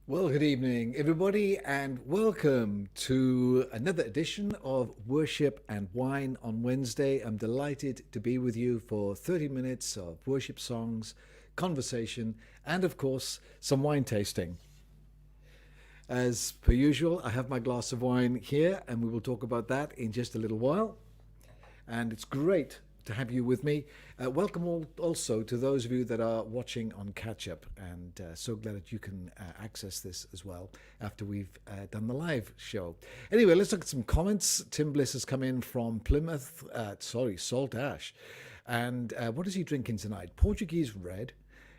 Well, good evening, everybody, and welcome to another edition of Worship and Wine on Wednesday. I'm delighted to be with you for 30 minutes of worship songs, conversation, and of course, some wine tasting. As per usual, I have my glass of wine here, and we will talk about that in just a little while. And it's great to have you with me. Welcome also to those of you that are watching on catch up, and so glad that you can access this as well after we've done the live show. Anyway, let's look at some comments. Tim Bliss has come in from Plymouth, Salt Ash. And what is he drinking tonight? Portuguese red.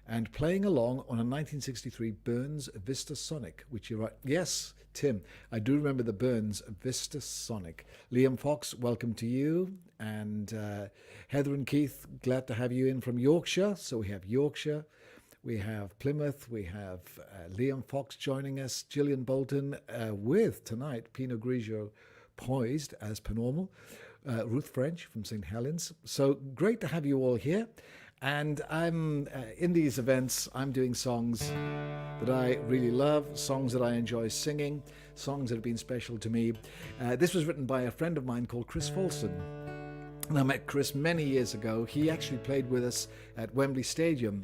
And playing along on a 1963 Burns Vista Sonic, which you're right. Yes, Tim, I do remember the Burns Vista Sonic. Liam Fox, welcome to you. And Heather and Keith, glad to have you in from Yorkshire. So we have Yorkshire, we have Plymouth, we have Liam Fox joining us, Gillian Bolton with tonight Pinot Grigio poised as per normal, Ruth French from St. Helens. So great to have you all here. And I'm in these events, I'm doing songs that I really love, songs that I enjoy singing, songs that have been special to me. This was written by a friend of mine called Chris Folson. And I met Chris many years ago. He actually played with us at Wembley Stadium,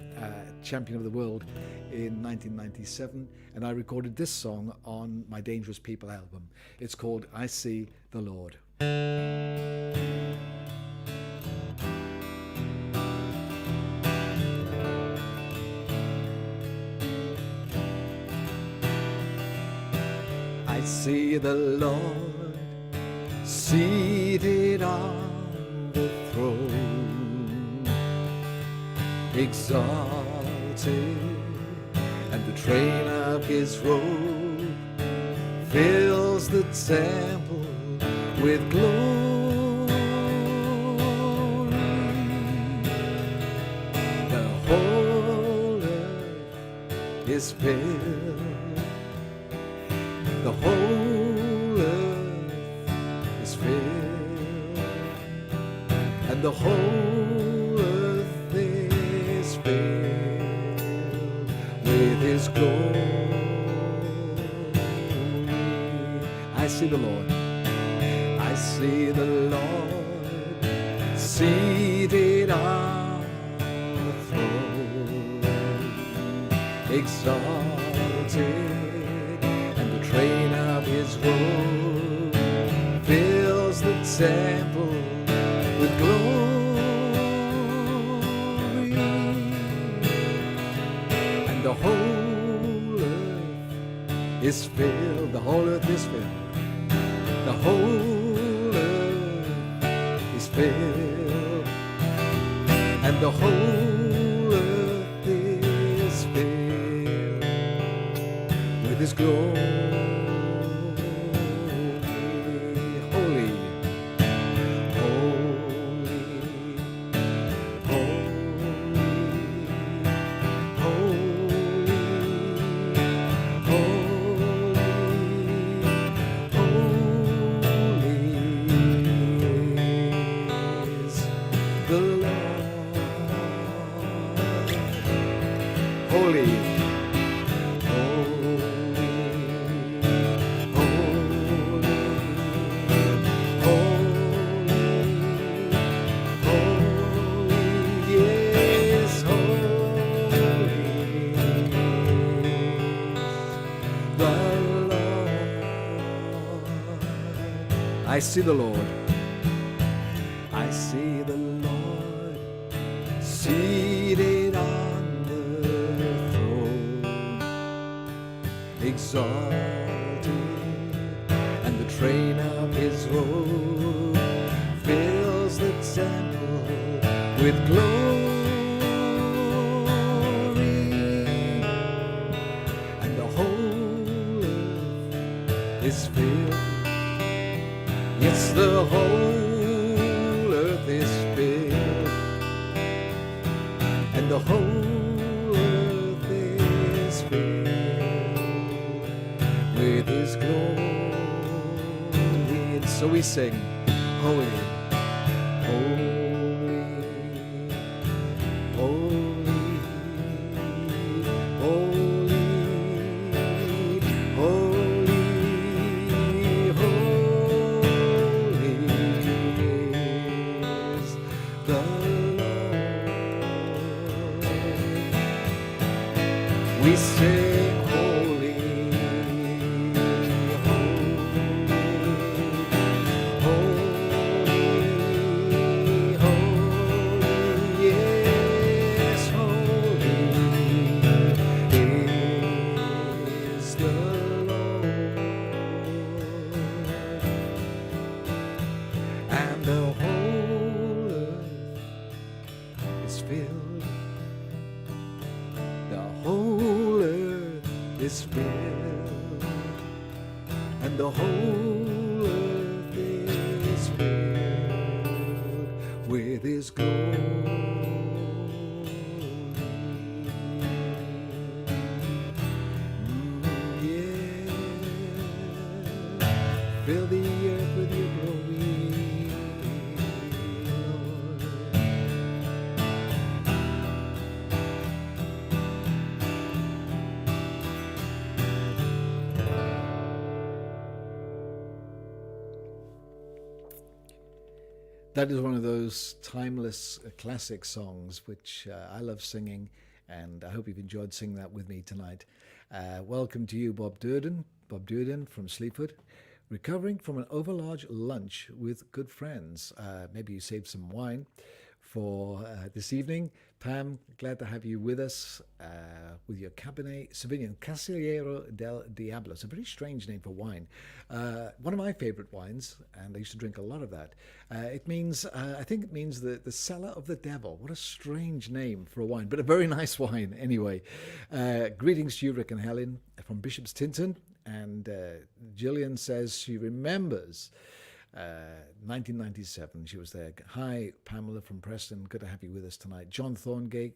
Champion of the World, in 1997. And I recorded this song on my Dangerous People album. It's called I See the Lord. I see the Lord seated on the throne, exalted, and the train of his robe fills the temple with glory. The whole earth is filled. The whole earth is filled, and the whole earth is filled with his glory. I see the Lord. I see the Lord seated on the throne, exalted. Train of his robe fills the temple with glory, and the whole earth is filled. The whole earth is filled. The whole earth is filled, and the whole earth is filled with his glory. I see the Lord. I see the Lord seated on the throne, exalted, and the train of his robe fills the temple with glory, and the whole earth is filled. Yes, the whole earth is filled, and the whole earth is filled with his glory. And so we sing, holy, holy, holy, holy, is filled, and the whole earth is filled with His glory. Yeah. Fill the earth with your glory, Lord. That is one of those timeless classic songs which I love singing, and I hope you've enjoyed singing that with me tonight. Welcome to you, Bob Durden from Sleaford, recovering from an overlarge lunch with good friends. Maybe you saved some wine for this evening. Pam, glad to have you with us with your Cabernet Sauvignon, Casillero del Diablo. It's a very strange name for wine. One of my favorite wines, and I used to drink a lot of that. It means, I think it means the cellar of the devil. What a strange name for a wine, but a very nice wine anyway. Greetings to you, Rick and Helen from Bishop's Tinton. And Gillian says she remembers 1997, she was there. Hi, Pamela from Preston. Good to have you with us tonight. John Thorngate,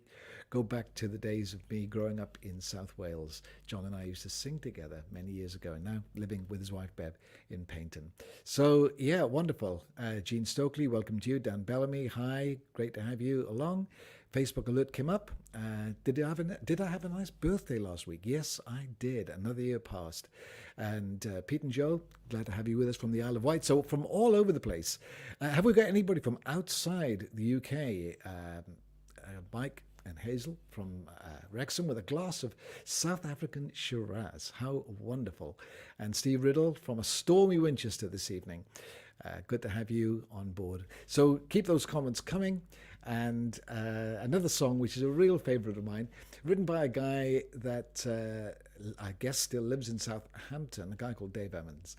go back to the days of me growing up in South Wales. John and I used to sing together many years ago, and now living with his wife Bev in Paynton. So, yeah, wonderful. Jean Stokely, welcome to you. Dan Bellamy, hi, great to have you along. Facebook alert came up. Did I have a nice birthday last week? Yes, I did. Another year passed. And Pete and Joe, glad to have you with us from the Isle of Wight. So from all over the place. Have we got anybody from outside the UK? Mike and Hazel from Wrexham with a glass of South African Shiraz. How wonderful. And Steve Riddle from a stormy Winchester this evening. Good to have you on board. So keep those comments coming. And another song, which is a real favorite of mine, written by a guy that I guess still lives in Southampton, a guy called Dave Evans.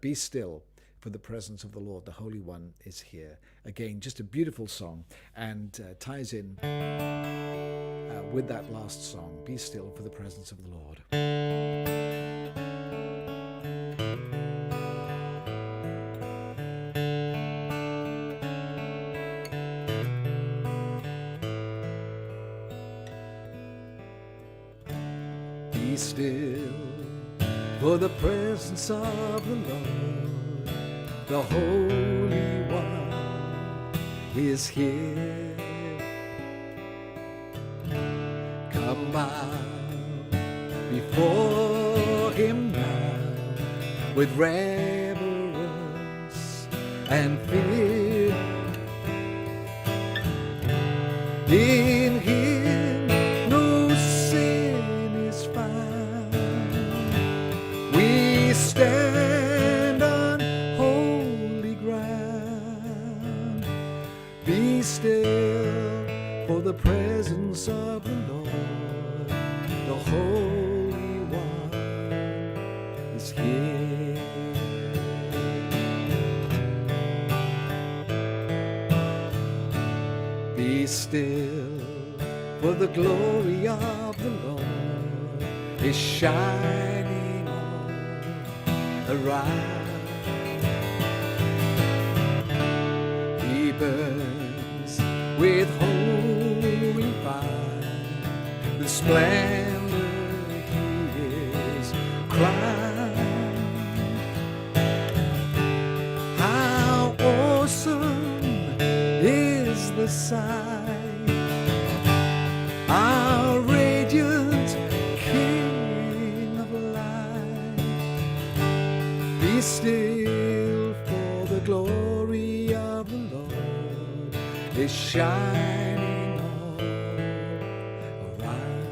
Be still, for the presence of the Lord, the Holy One is here. Again, just a beautiful song, and ties in with that last song, Be Still for the Presence of the Lord. Be still for the presence of the Lord, the Holy One is here. Come bow before Him now with reverence and fear. In Him no sin is found. We stand on holy ground. Be still for the presence of the Lord, the Holy One is here. Be still, for the glory of the Lord is shining all around. He burns with holy fire, with splendor He is crowned. How awesome is the sight, our radiant King of light. Be still, for the glory of the Lord is shining all around.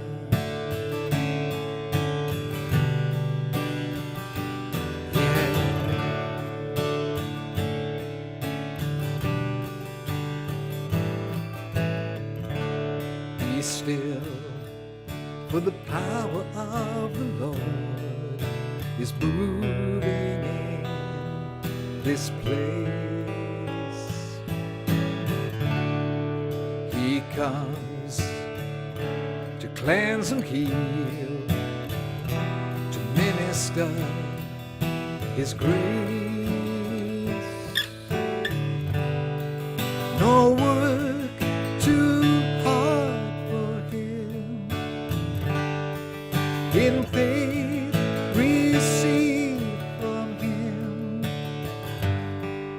Be still, for the power of the Lord is moving in this place. He comes to cleanse and heal minister His grace, no work too hard for Him. In faith receive from Him.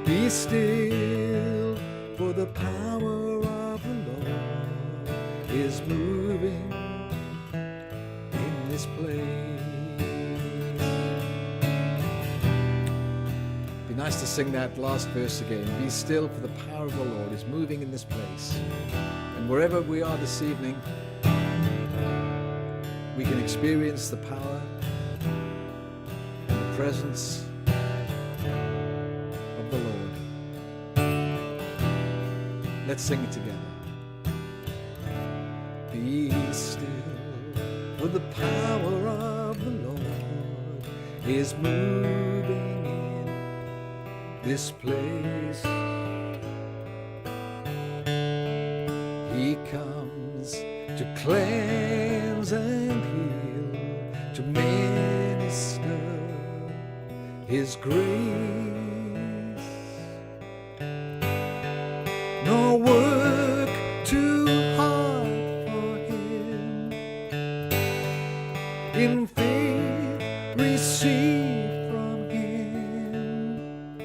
Be still, for the power of the Lord is moving in this place. Be nice to sing that last verse again. Be still, for the power of the Lord is moving in this place. And wherever we are this evening, we can experience the power and the presence of the Lord. Let's sing it together. Be still, for the power of the Lord is moving in this place. He comes to cleanse and heal, to minister His grace. No work too hard for Him. In faith receive from Him.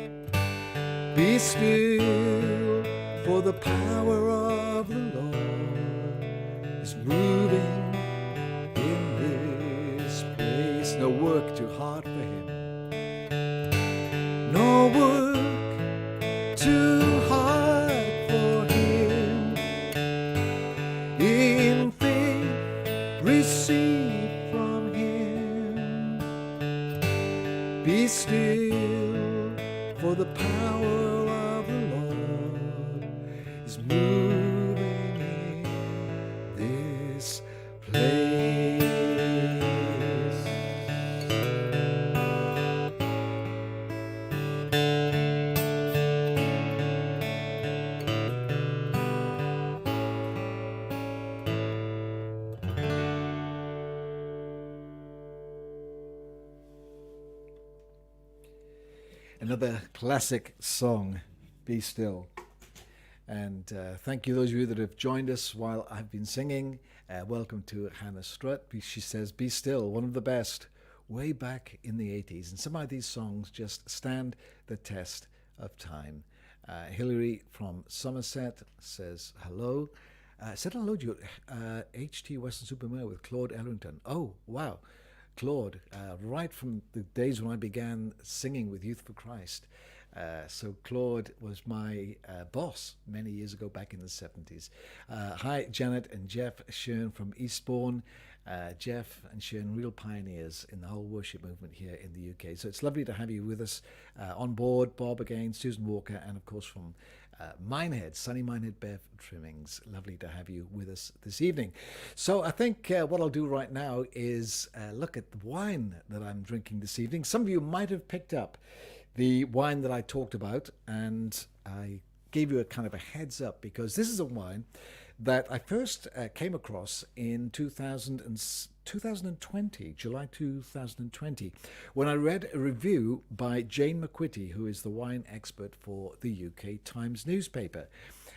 Be still, for the power of the Lord is moving in this place. No work too hard for Him. No work too hard for Him. In faith receive from Him. Be still, for the power of the Lord is moving in this place. Another classic song, Be Still. And thank you, those of you that have joined us while I've been singing. Welcome to Hannah Strutt. She says, Be Still, one of the best, way back in the 80s. And some of these songs just stand the test of time. Hillary from Somerset says, hello. Said hello to you, HT Weston-super-Mare with Claude Ellington. Oh, wow. Claude, right from the days when I began singing with Youth for Christ. So Claude was my boss many years ago back in the 70s. Hi, Janet and Jeff Shern from Eastbourne. Jeff and Shern, real pioneers in the whole worship movement here in the UK. So it's lovely to have you with us on board. Bob again, Susan Walker, and of course from Minehead, Sunny Minehead Bev Trimmings. Lovely to have you with us this evening. So I think what I'll do right now is look at the wine that I'm drinking this evening. Some of you might have picked up the wine that I talked about, and I gave you a kind of a heads up because this is a wine that I first came across in 2020, July 2020, when I read a review by Jane McQuitty, who is the wine expert for the UK Times newspaper.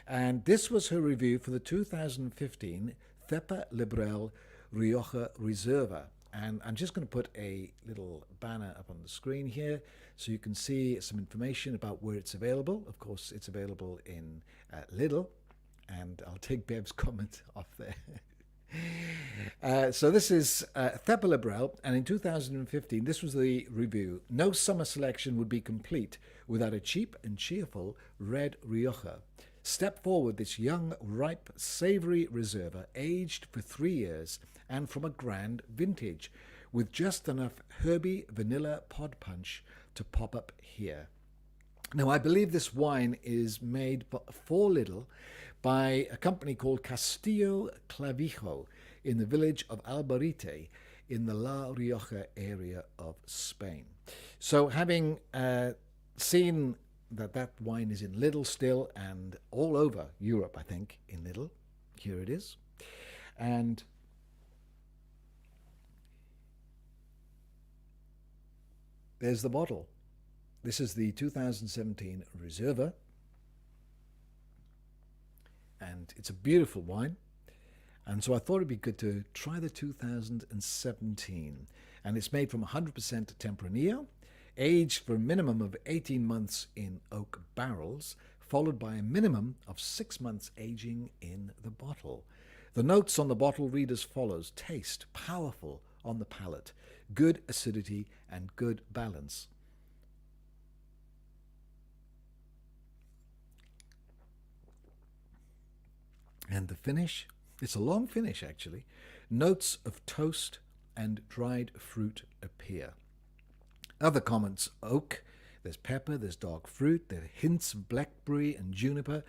And this was her review for the 2015 Cepa Librel Rioja Reserva. And I'm just going to put a little banner up on the screen here so you can see some information about where it's available. Of course, it's available in Lidl, and I'll take Bev's comment off there. So this is Cepa Librel, and in 2015, this was the review. No summer selection would be complete without a cheap and cheerful red Rioja. Step forward this young, ripe, savoury Reserva, aged for 3 years and from a grand vintage, with just enough herby vanilla pod punch to pop up here. Now, I believe this wine is made for Lidl by a company called Castillo Clavijo in the village of Albarite in the La Rioja area of Spain. So having seen that wine is in Lidl still and all over Europe, I think, in Lidl, here it is. And there's the bottle. This is the 2017 Reserva, and it's a beautiful wine. And so I thought it'd be good to try the 2017. And it's made from 100% Tempranillo, aged for a minimum of 18 months in oak barrels, followed by a minimum of 6 months aging in the bottle. The notes on the bottle read as follows: taste, powerful on the palate, good acidity and good balance. And the finish, it's a long finish actually. Notes of toast and dried fruit appear. Other comments: oak, there's pepper, there's dark fruit, there are hints of blackberry and juniper,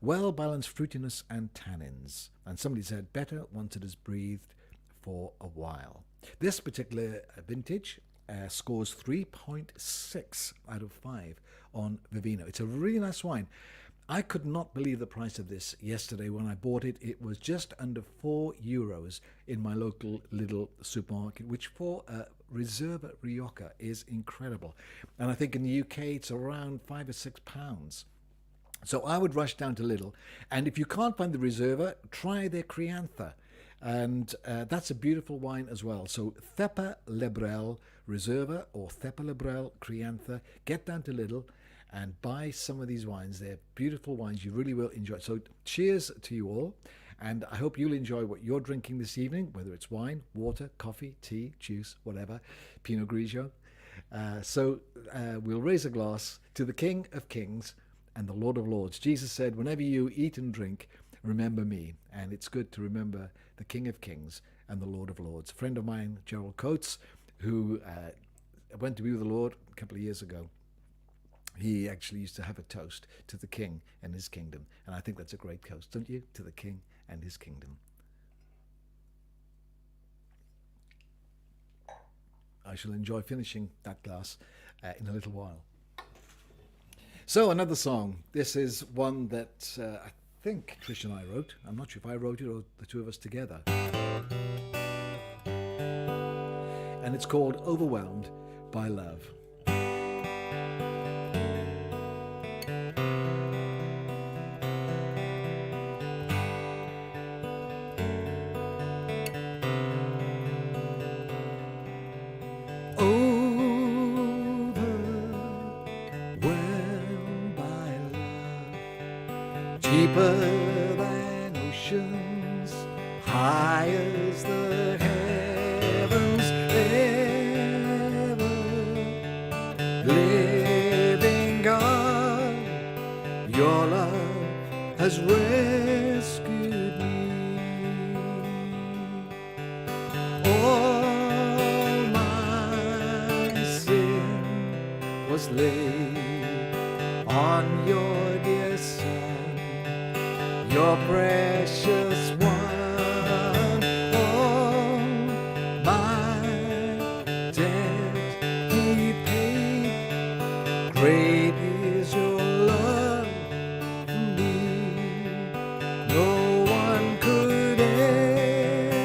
well-balanced fruitiness and tannins. And somebody said better once it has breathed for a while. This particular vintage scores 3.6 out of 5 on Vivino. It's a really nice wine. I could not believe the price of this yesterday when I bought it. It was just under €4 in my local Lidl supermarket, which for a Reserva Rioja is incredible. And I think in the UK it's around £5 or £6. So I would rush down to Lidl. And if you can't find the Reserva, try their Crianza. And that's a beautiful wine as well. So Cepa Lebrel Reserva or Cepa Lebrel Crianza. Get down to Lidl and buy some of these wines. They're beautiful wines. You really will enjoy it. So cheers to you all. And I hope you'll enjoy what you're drinking this evening, whether it's wine, water, coffee, tea, juice, whatever, Pinot Grigio. So we'll raise a glass to the King of Kings and the Lord of Lords. Jesus said, whenever you eat and drink, remember me. And it's good to remember the King of Kings and the Lord of Lords. A friend of mine, Gerald Coates, who went to be with the Lord a couple of years ago, he actually used to have a toast to the King and his kingdom. And I think that's a great toast, don't you? To the King and his kingdom. I shall enjoy finishing that glass in a little while. So another song. This is one that I think Trish and I wrote. I'm not sure if I wrote it or the two of us together. And it's called Overwhelmed by Love. Deeper than oceans, high as the heavens ever. Living God, your love has rescued me. All my sin was laid on your dear Son, your precious one. All my debt he paid. Great is your love for me. No one could ever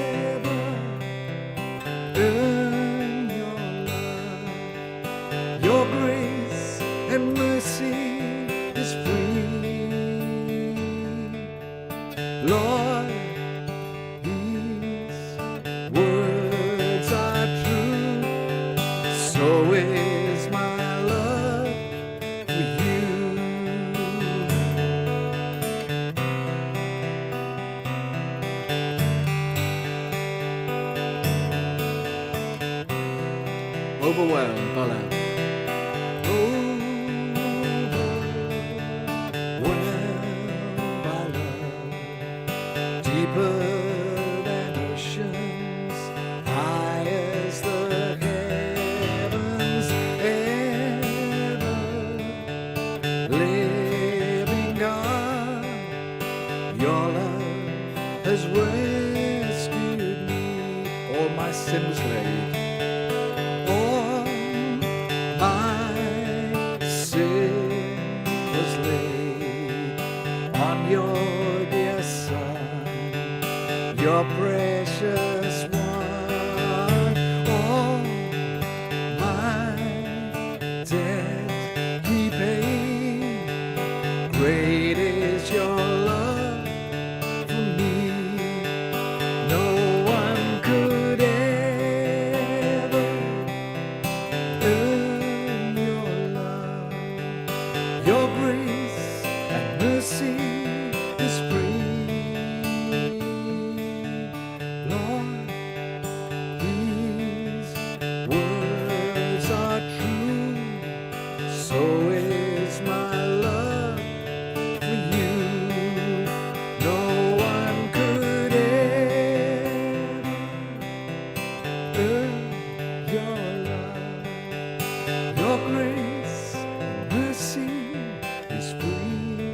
earn your love. Your grace and mercy is free. Lord, His words are true, so is my love for you. Overwhelmed by love. Deeper than oceans, high as the heavens ever. Living God, your love has rescued me. All my sin was laid. All Your grace and mercy is free.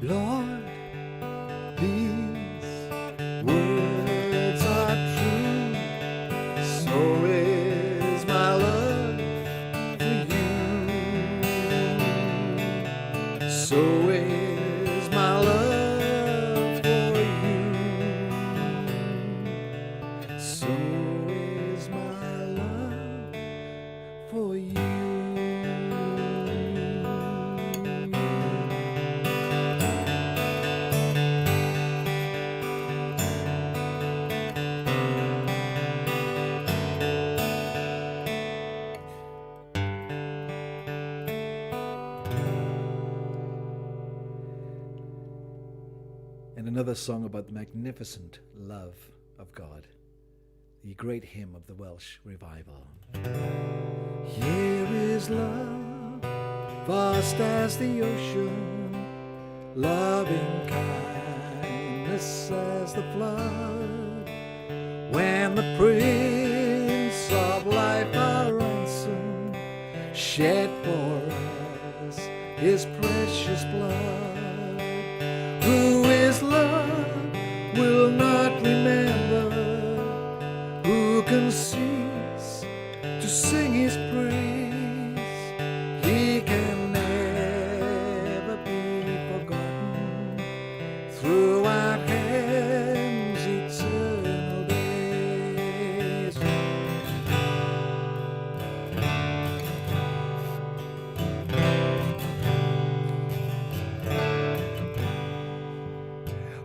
Lord, these words are true. So is my love for you. So is my love for you. So is my love for you. And another song about the magnificent love of God, the great hymn of the Welsh revival. Here is love, vast as the ocean, loving kindness as the flood. When the Prince of Life our ransom shed for us his precious blood. Who is love will not remember, who can cease to sing his praise. He can never be forgotten throughout heaven's eternal days.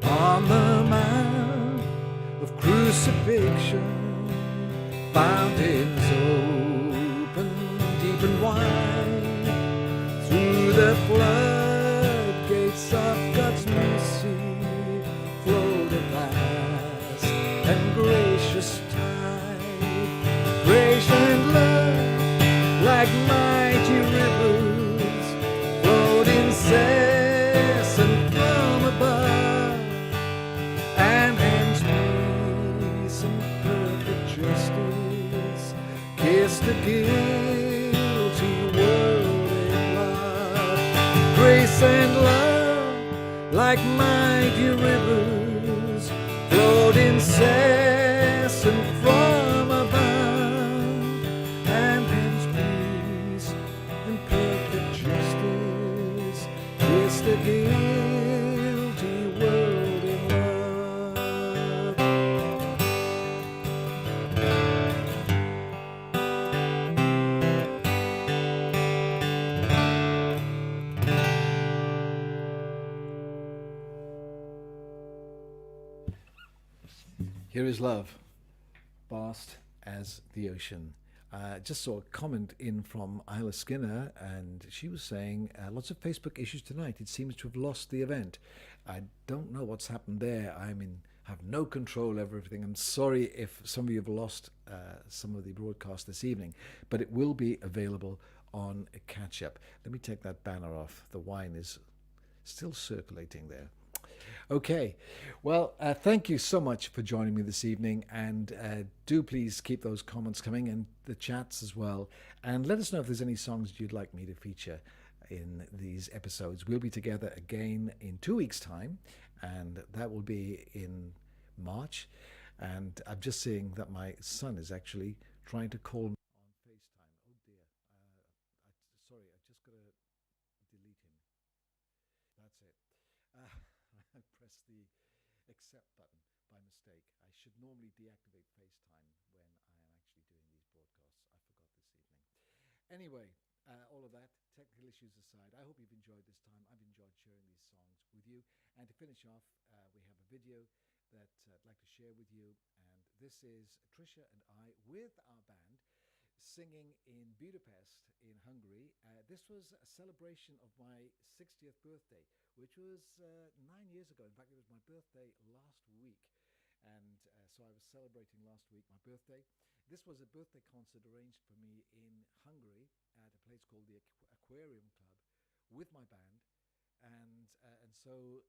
On the mount of crucifixion, fountains open deep and wide. Through the floodgates of God's mercy flowed a vast and gracious tide. Grace and love, like mighty rivers, flowed incessant from above. And hands peace and perfect justice kiss the guilty world in love. Grace and love, like mighty rivers, flowed incessant from above. And hands peace and perfect justice kiss the guilty world in love. Here is love, vast as the ocean. Just saw a comment in from Isla Skinner, and she was saying lots of Facebook issues tonight. It seems to have lost the event. I don't know what's happened there. Have no control over everything. I'm sorry if some of you have lost some of the broadcast this evening, but it will be available on a catch up. Let me take that banner off. The wine is still circulating there. Okay, well, thank you so much for joining me this evening, and do please keep those comments coming and the chats as well, and let us know if there's any songs you'd like me to feature in these episodes. We'll be together again in 2 weeks' time, and that will be in March, and I'm just seeing that my son is actually trying to call me on FaceTime. Oh dear, sorry, I just got to delete him. That's it. I pressed the accept button by mistake. I should normally deactivate FaceTime when I am actually doing these broadcasts. I forgot this evening. Anyway, all of that, technical issues aside, I hope you've enjoyed this time. I've enjoyed sharing these songs with you. And to finish off, we have a video that I'd like to share with you. And this is Trisha and I with our band singing in Budapest in Hungary. This was a celebration of my 60th birthday, which was 9 years ago. In fact, it was my birthday last week. And so I was celebrating last week my birthday. This was a birthday concert arranged for me in Hungary at a place called the Aquarium Club with my band. And so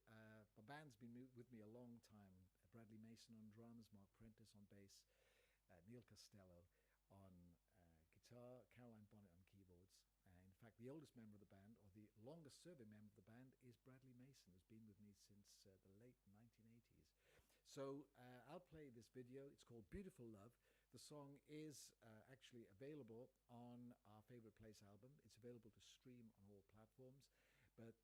my band's been with me a long time. Bradley Mason on drums, Mark Prentice on bass, Neil Costello on the oldest member of the band, or the longest serving member of the band, is Bradley Mason, who's been with me since the late 1980s. So I'll play this video. It's called Beautiful Love. The song is actually available on our Favorite Place album. It's available to stream on all platforms. But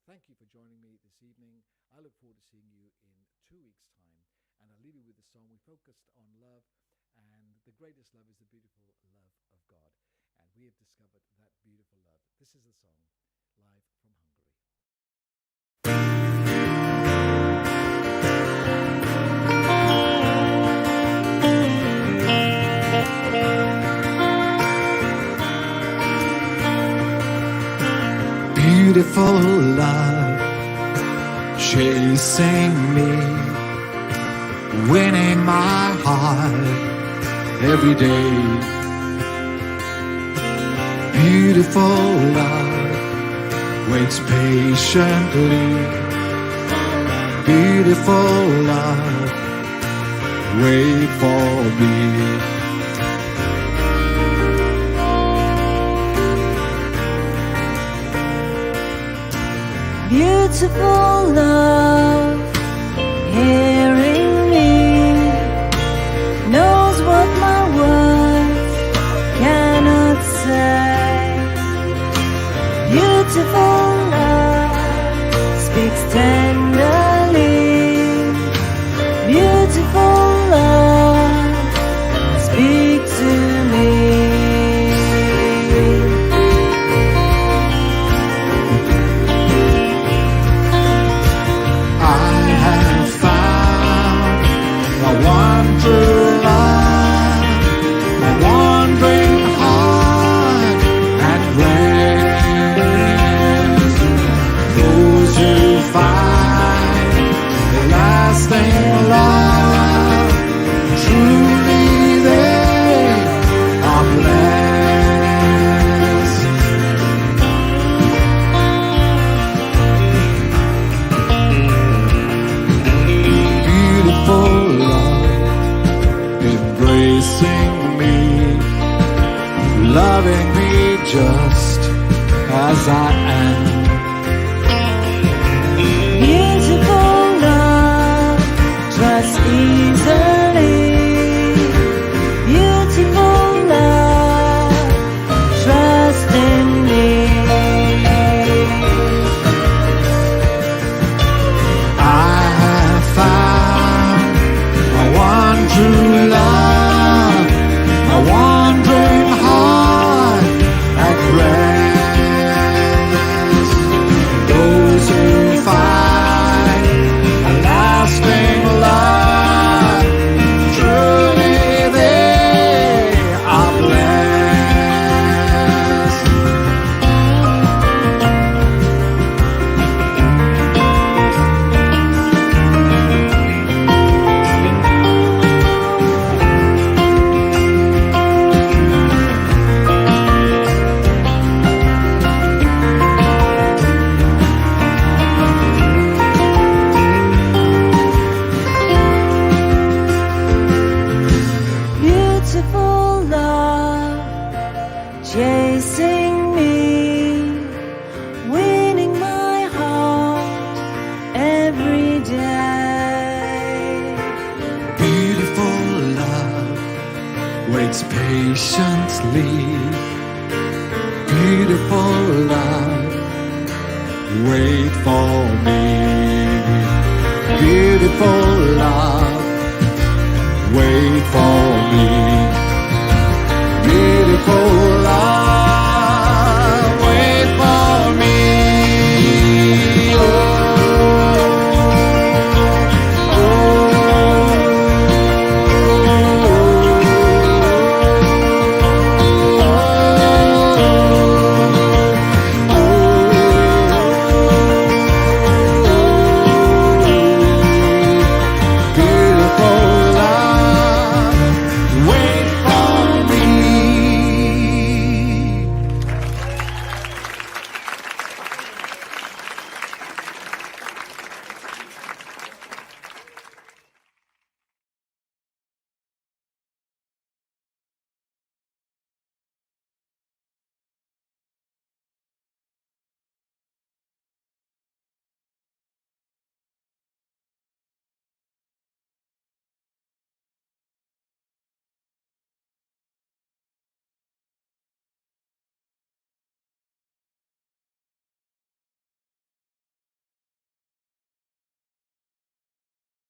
thank you for joining me this evening. I look forward to seeing you in 2 weeks' time. And I'll leave you with the song. We focused on love, and the greatest love is the beautiful love of God. And we have discovered that beautiful love. This is the song, live from Hungary. Beautiful love, chasing me, winning my heart every day. Beautiful love waits patiently. Beautiful love, wait for me. Beautiful love, hearing me, knows what my words cannot say. Beautiful love speaks tenderly. Beautiful love, speak to me. Loving me just as I am. Beautiful love, trust easily. Beautiful love, trust in me. I have found my one true love, my one dream heart at rest. Those who find a lasting love, truly they are blessed. Beautiful love, chasing me, winning my heart every day. Beautiful love waits patiently. Beautiful love, wait for me. Beautiful love, wait for me.